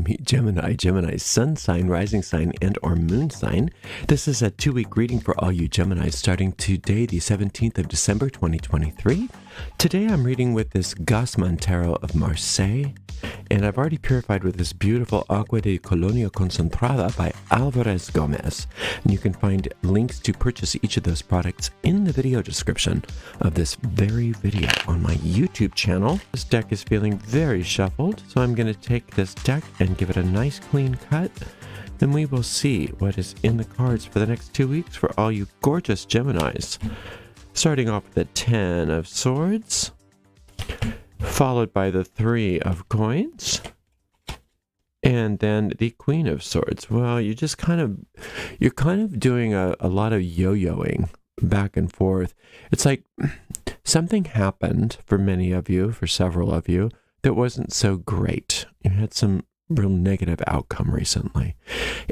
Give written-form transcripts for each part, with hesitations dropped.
meet Gemini. Gemini's sun sign, rising sign, and or moon sign. This is a 2-week reading for all you Geminis starting today, the 17th of December, 2023. Today I'm reading with this Gas Montero of Marseille, and I've already purified with this beautiful Agua de Colonia Concentrada by Alvarez Gomez. And you can find links to purchase each of those products in the video description of this very video on my YouTube channel. This deck is feeling very shuffled, so I'm going to take this deck and give it a nice clean cut. Then we will see what is in the cards for the next 2 weeks for all you gorgeous Geminis. Starting off with the 10 of Swords, followed by the 3 of Coins, and then the Queen of Swords. Well, you're kind of doing a lot of yo-yoing back and forth. It's like something happened for many of you, for several of you, that wasn't so great. You had some real negative outcome recently.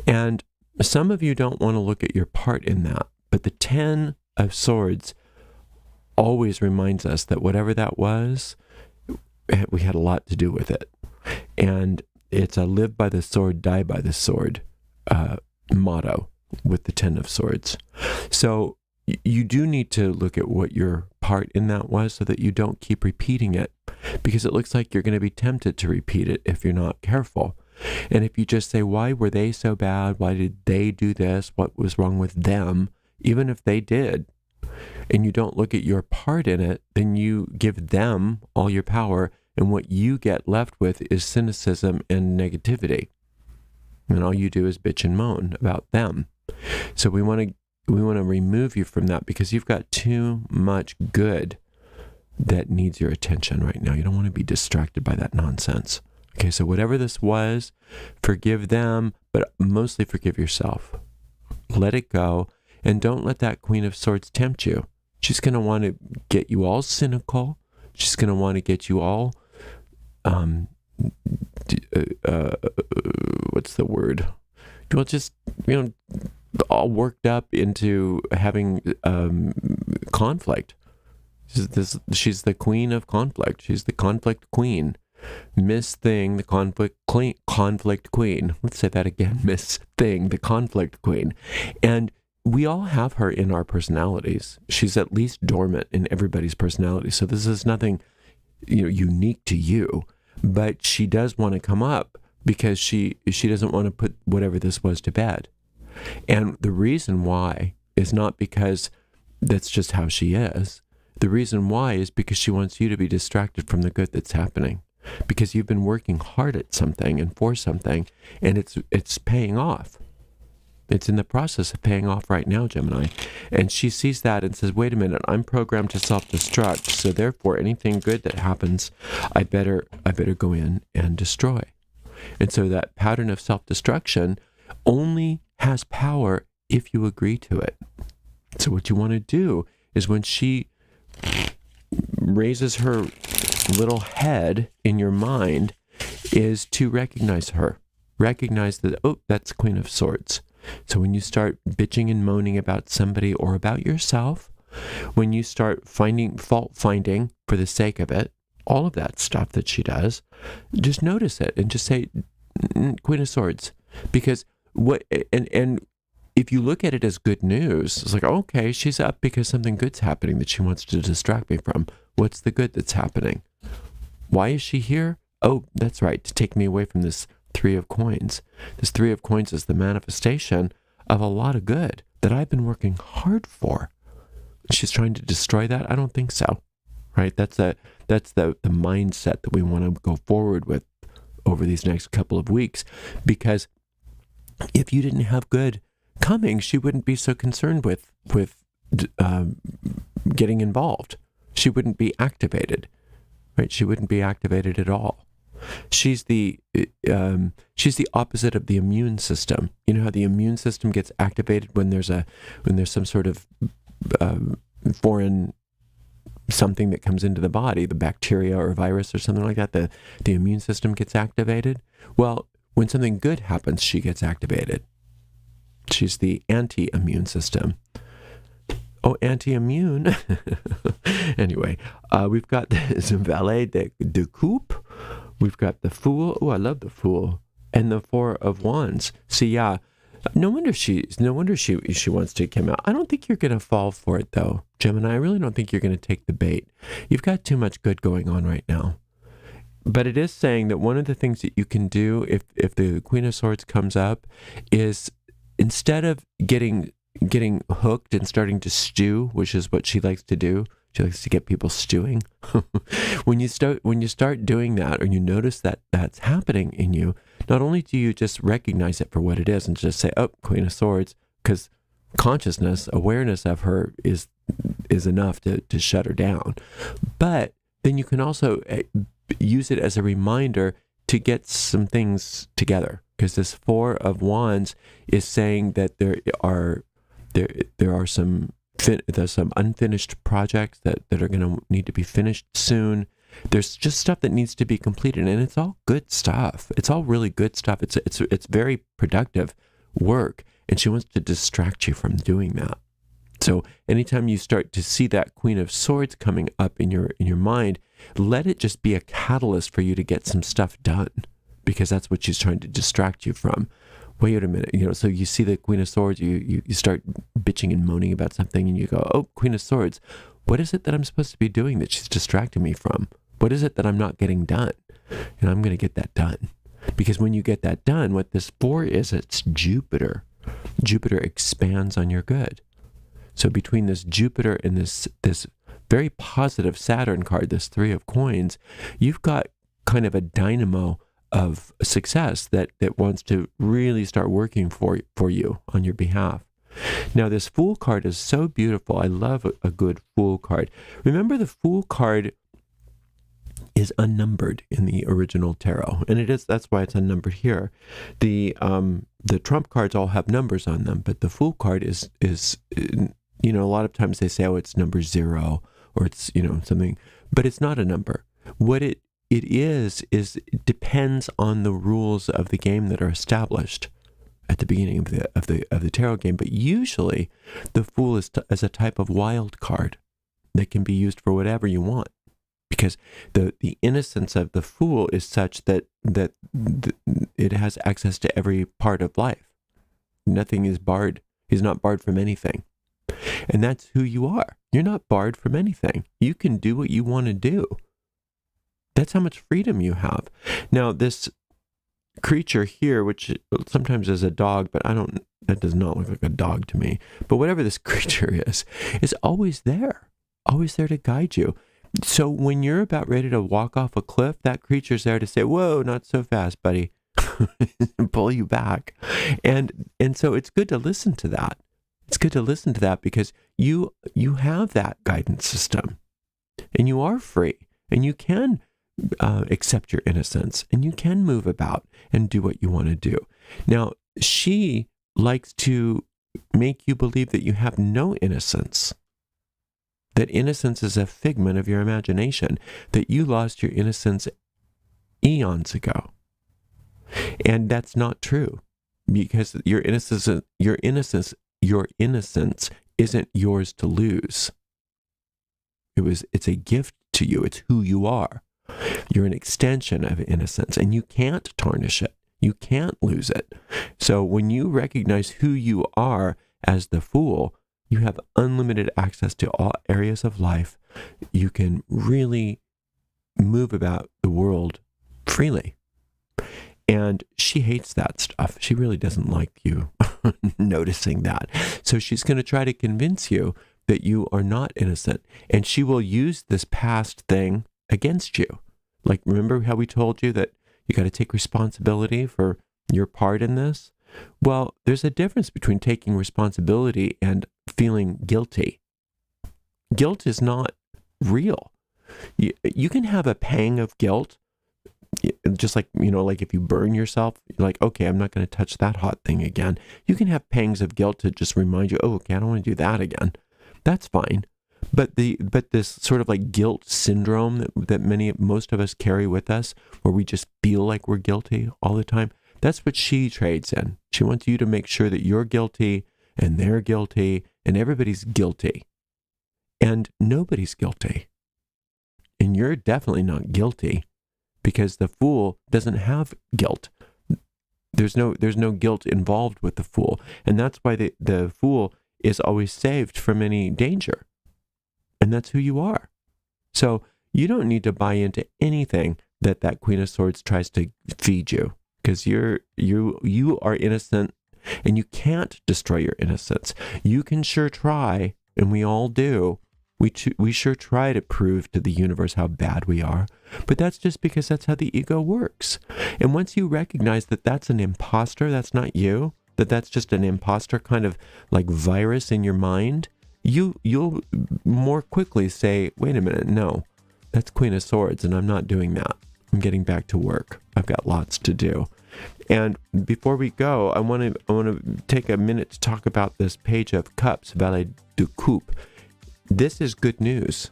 And some of you don't want to look at your part in that, but the 10 of Swords always reminds us that whatever that was, we had a lot to do with it. And it's a live by the sword, die by the sword motto with the 10 of Swords. So you do need to look at what your part in that was so that you don't keep repeating it, because it looks like you're going to be tempted to repeat it if you're not careful. And if you just say, why were they so bad? Why did they do this? What was wrong with them? Even if they did, and you don't look at your part in it, then you give them all your power, and what you get left with is cynicism and negativity. And all you do is bitch and moan about them. So we want to remove you from that, because you've got too much good that needs your attention right now. You don't want to be distracted by that nonsense. Okay, so whatever this was, forgive them, but mostly forgive yourself. Let it go, and don't let that Queen of Swords tempt you. She's going to want to get you all cynical. She's going to want to get you all, what's the word? Well, just, all worked up into having conflict. She's the queen of conflict. She's the conflict queen. Miss Thing, the conflict queen. Let's say that again. Miss Thing, the conflict queen. And we all have her in our personalities. She's at least dormant in everybody's personality. So this is nothing, unique to you. But she does want to come up because she doesn't want to put whatever this was to bed. And the reason why is not because that's just how she is. The reason why is because she wants you to be distracted from the good that's happening. Because you've been working hard at something and for something, and it's paying off. It's in the process of paying off right now, Gemini. And she sees that and says, wait a minute, I'm programmed to self-destruct, so therefore anything good that happens, I better go in and destroy. And so that pattern of self-destruction only has power if you agree to it. So what you want to do is, when she raises her little head in your mind, is to recognize her. Recognize that, oh, that's Queen of Swords. So when you start bitching and moaning about somebody or about yourself, when you start fault finding for the sake of it, all of that stuff that she does, just notice it and just say, Queen of Swords. Because and if you look at it as good news, it's like, okay, she's up because something good's happening that she wants to distract me from. What's the good that's happening? Why is she here? Oh, that's right, to take me away from this 3 of Coins. This 3 of Coins is the manifestation of a lot of good that I've been working hard for. She's trying to destroy that? I don't think so. Right? That's the mindset that we want to go forward with over these next couple of weeks. Because if you didn't have good coming, she wouldn't be so concerned with getting involved. She wouldn't be activated. Right? She wouldn't be activated at all. She's the opposite of the immune system. You know how the immune system gets activated when there's some sort of foreign something that comes into the body, the bacteria or virus or something like that. The immune system gets activated. Well, when something good happens, she gets activated. She's the anti-immune system. Oh, anti-immune. Anyway, we've got this valet de coupe. We've got the Fool. Oh, I love the Fool. and the Four of Wands. See, yeah, no wonder she wants to come out. I don't think you're going to fall for it, though, Gemini. I really don't think you're going to take the bait. You've got too much good going on right now. But it is saying that one of the things that you can do if the Queen of Swords comes up is, instead of getting hooked and starting to stew, which is what she likes to do. She likes to get people stewing. When you start doing that, or you notice that that's happening in you, not only do you just recognize it for what it is and just say, "Oh, Queen of Swords," because consciousness, awareness of her is enough to shut her down, but then you can also use it as a reminder to get some things together, because this Four of Wands is saying that there are some there's some unfinished projects that are going to need to be finished soon. There's just stuff that needs to be completed, and it's all good stuff. It's all really good stuff. It's very productive work, and she wants to distract you from doing that. So anytime you start to see that Queen of Swords coming up in your mind, let it just be a catalyst for you to get some stuff done, because that's what she's trying to distract you from. Wait a minute, so you see the Queen of Swords, you start bitching and moaning about something, and you go, "Oh, Queen of Swords, what is it that I'm supposed to be doing that she's distracting me from? What is it that I'm not getting done?" And I'm going to get that done. Because when you get that done, what this four is, it's Jupiter. Jupiter expands on your good. So between this Jupiter and this very positive Saturn card, this Three of Coins, you've got kind of a dynamo of success that wants to really start working for you on your behalf. Now, this Fool card is so beautiful. I love a good Fool card. Remember, the Fool card is unnumbered in the original tarot, and that's why it's unnumbered here. The trump cards all have numbers on them, but the Fool card is a lot of times they say, "Oh, it's number 0," or it's something, but it's not a number. What it it depends on the rules of the game that are established at the beginning of the tarot game. But usually, the Fool is as a type of wild card that can be used for whatever you want, because the innocence of the Fool is such that it has access to every part of life. Nothing is barred. He's not barred from anything, and that's who you are. You're not barred from anything. You can do what you want to do. That's how much freedom you have. Now, this creature here, which sometimes is a dog, but that does not look like a dog to me. But whatever this creature is always there to guide you. So when you're about ready to walk off a cliff, that creature's there to say, "Whoa, not so fast, buddy," and pull you back. And so it's good to listen to that. It's good to listen to that, because you have that guidance system, and you are free, and you can accept your innocence, and you can move about and do what you want to do. Now, she likes to make you believe that you have no innocence, that innocence is a figment of your imagination, that you lost your innocence eons ago. And that's not true, because your innocence isn't yours to lose. It's a gift to you. It's who you are. You're an extension of innocence, and you can't tarnish it. You can't lose it. So when you recognize who you are as the Fool, you have unlimited access to all areas of life. You can really move about the world freely. And she hates that stuff. She really doesn't like you noticing that. So she's going to try to convince you that you are not innocent. And she will use this past thing against you. Like, remember how we told you that you got to take responsibility for your part in this? Well, there's a difference between taking responsibility and feeling guilty. Guilt is not real. You can have a pang of guilt, just like, like if you burn yourself, you're like, okay, I'm not going to touch that hot thing again. You can have pangs of guilt to just remind you, oh, okay, I don't want to do that again. That's fine. But this sort of like guilt syndrome that most of us carry with us, where we just feel like we're guilty all the time, that's what she trades in. She wants you to make sure that you're guilty and they're guilty and everybody's guilty. And nobody's guilty. And you're definitely not guilty, because the Fool doesn't have guilt. There's no guilt involved with the Fool. And that's why the Fool is always saved from any danger. And that's who you are. So you don't need to buy into anything that Queen of Swords tries to feed you, because you are innocent, and you can't destroy your innocence. You can sure try, and we all do. We sure try to prove to the universe how bad we are, but that's just because that's how the ego works. And once you recognize that that's an imposter, that's not you, that's just an imposter kind of like virus in your mind, you'll more quickly say, wait a minute, no, that's Queen of Swords, and I'm not doing that. I'm getting back to work. I've got lots to do. And before we go, I want to take a minute to talk about this Page of Cups, Valet de Coupe. This is good news.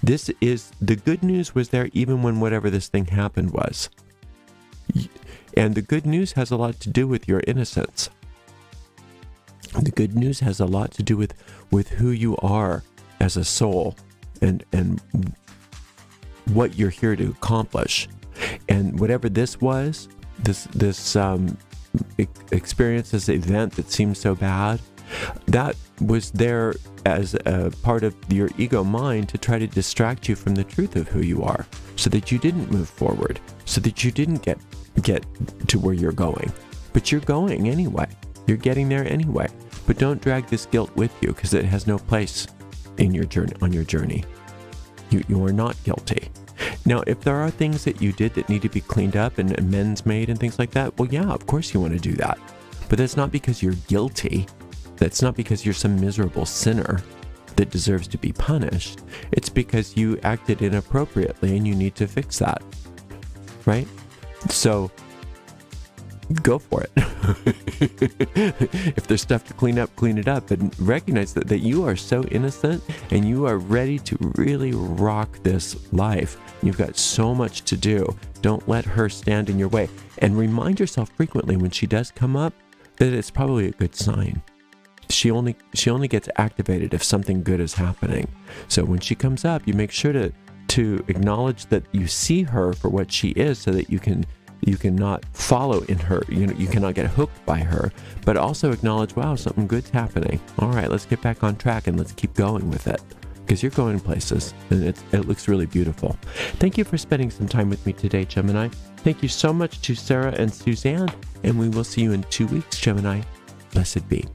The good news was there even when whatever this thing happened was. And the good news has a lot to do with your innocence. The good news has a lot to do with who you are as a soul and what you're here to accomplish. And whatever this was, this experience, this event that seemed so bad, that was there as a part of your ego mind to try to distract you from the truth of who you are, so that you didn't move forward, so that you didn't get to where you're going. But you're going anyway. You're getting there anyway. But don't drag this guilt with you, because it has no place in your journey. On your journey, you are not guilty. Now, if there are things that you did that need to be cleaned up and amends made and things like that, well, yeah, of course you want to do that. But that's not because you're guilty. That's not because you're some miserable sinner that deserves to be punished. It's because you acted inappropriately and you need to fix that. Right? So go for it. If there's stuff to clean up, clean it up, and recognize that you are so innocent and you are ready to really rock this life. You've got so much to do. Don't let her stand in your way. And remind yourself frequently when she does come up that it's probably a good sign. She only gets activated if something good is happening. So when she comes up, you make sure to acknowledge that you see her for what she is, so that you can not follow in her. You cannot get hooked by her, but also acknowledge, wow, something good's happening. All right, let's get back on track and let's keep going with it, because you're going places and it looks really beautiful. Thank you for spending some time with me today, Gemini. Thank you so much to Sarah and Suzanne, and we will see you in 2 weeks, Gemini. Blessed be.